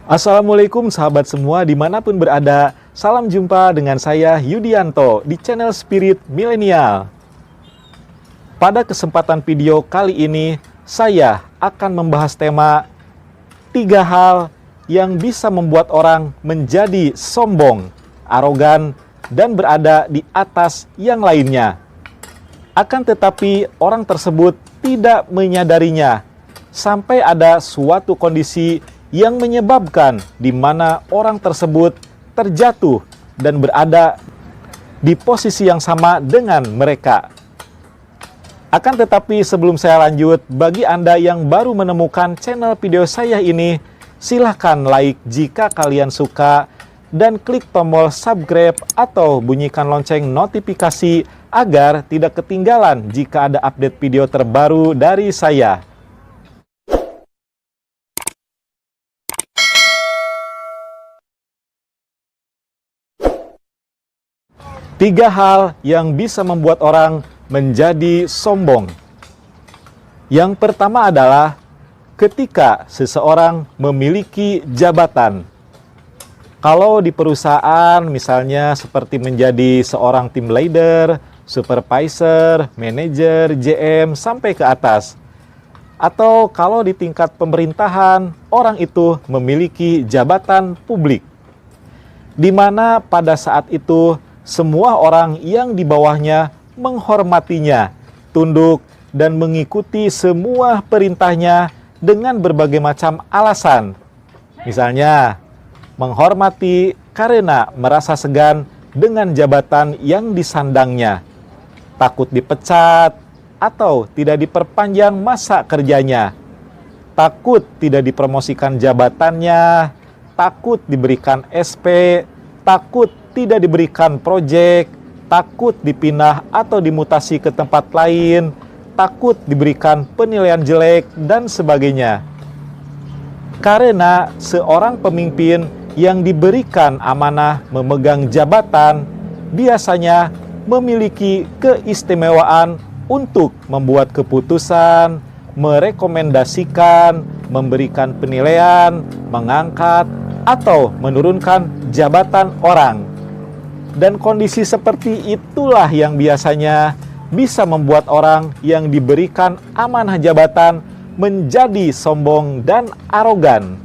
Assalamualaikum sahabat semua dimanapun berada. Salam jumpa dengan saya Yudianto di channel Spirit Milenial. Pada kesempatan video kali ini, saya akan membahas tema 3 hal yang bisa membuat orang menjadi sombong, arogan, dan berada di atas yang lainnya. Akan tetapi orang tersebut tidak menyadarinya sampai ada suatu kondisi yang menyebabkan di mana orang tersebut terjatuh dan berada di posisi yang sama dengan mereka. Akan tetapi sebelum saya lanjut, bagi Anda yang baru menemukan channel video saya ini, silahkan like jika kalian suka dan klik tombol subscribe atau bunyikan lonceng notifikasi agar tidak ketinggalan jika ada update video terbaru dari saya. 3 hal yang bisa membuat orang menjadi sombong. Yang pertama adalah ketika seseorang memiliki jabatan. Kalau di perusahaan misalnya seperti menjadi seorang team leader, supervisor, manajer, JM sampai ke atas. Atau kalau di tingkat pemerintahan, orang itu memiliki jabatan publik. Di mana pada saat itu semua orang yang di bawahnya menghormatinya, tunduk, dan mengikuti semua perintahnya dengan berbagai macam alasan. Misalnya, menghormati karena merasa segan dengan jabatan yang disandangnya, takut dipecat, atau tidak diperpanjang masa kerjanya, takut tidak dipromosikan jabatannya, takut diberikan SP, takut tidak diberikan proyek, takut dipindah atau dimutasi ke tempat lain, takut diberikan penilaian jelek, dan sebagainya. Karena seorang pemimpin yang diberikan amanah memegang jabatan biasanya memiliki keistimewaan untuk membuat keputusan, merekomendasikan, memberikan penilaian, mengangkat, atau menurunkan jabatan orang. Dan kondisi seperti itulah yang biasanya bisa membuat orang yang diberikan amanah jabatan menjadi sombong dan arogan.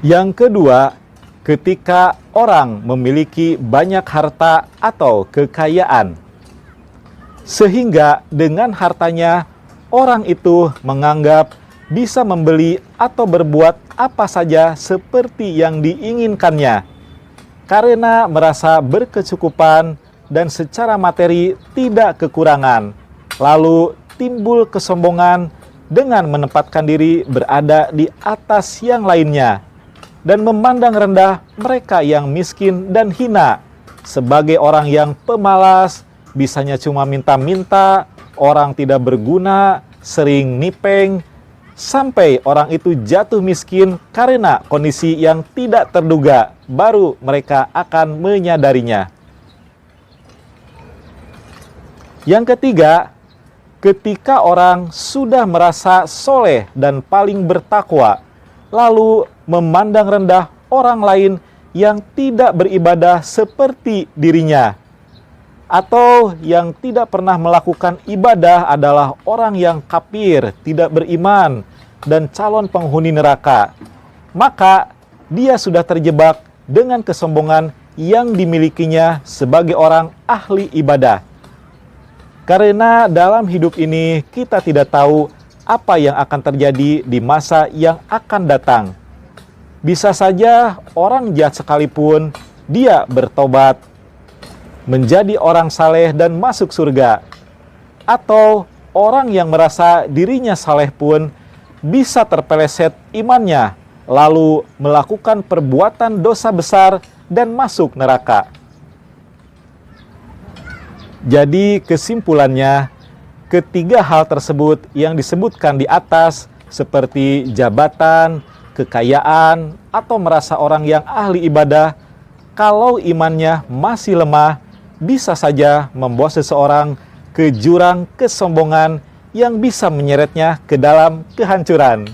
Yang kedua, ketika orang memiliki banyak harta atau kekayaan, sehingga dengan hartanya orang itu menganggap bisa membeli atau berbuat apa saja seperti yang diinginkannya, karena merasa berkecukupan dan secara materi tidak kekurangan. Lalu timbul kesombongan dengan menempatkan diri berada di atas yang lainnya dan memandang rendah mereka yang miskin dan hina sebagai orang yang pemalas, bisanya cuma minta-minta, orang tidak berguna, sering nipeng, sampai orang itu jatuh miskin karena kondisi yang tidak terduga, baru mereka akan menyadarinya. Yang ketiga, ketika orang sudah merasa soleh dan paling bertakwa, lalu memandang rendah orang lain yang tidak beribadah seperti dirinya, atau yang tidak pernah melakukan ibadah adalah orang yang kafir, tidak beriman, dan calon penghuni neraka, maka dia sudah terjebak dengan kesombongan yang dimilikinya sebagai orang ahli ibadah. Karena dalam hidup ini kita tidak tahu apa yang akan terjadi di masa yang akan datang. Bisa saja orang jahat sekalipun dia bertobat, menjadi orang saleh dan masuk surga. Atau orang yang merasa dirinya saleh pun bisa terpeleset imannya, lalu melakukan perbuatan dosa besar dan masuk neraka. Jadi kesimpulannya, ketiga hal tersebut yang disebutkan di atas seperti jabatan, kekayaan, atau merasa orang yang ahli ibadah, kalau imannya masih lemah, bisa saja membawa seseorang ke jurang kesombongan yang bisa menyeretnya ke dalam kehancuran.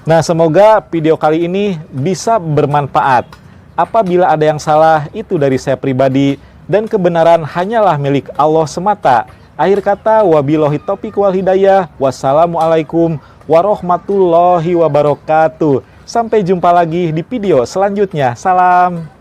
Nah, semoga video kali ini bisa bermanfaat. Apabila ada yang salah, itu dari saya pribadi, dan kebenaran hanyalah milik Allah semata. Akhir kata, wabillahi taufiq wal hidayah. Wassalamualaikum warahmatullahi wabarakatuh. Sampai jumpa lagi di video selanjutnya. Salam.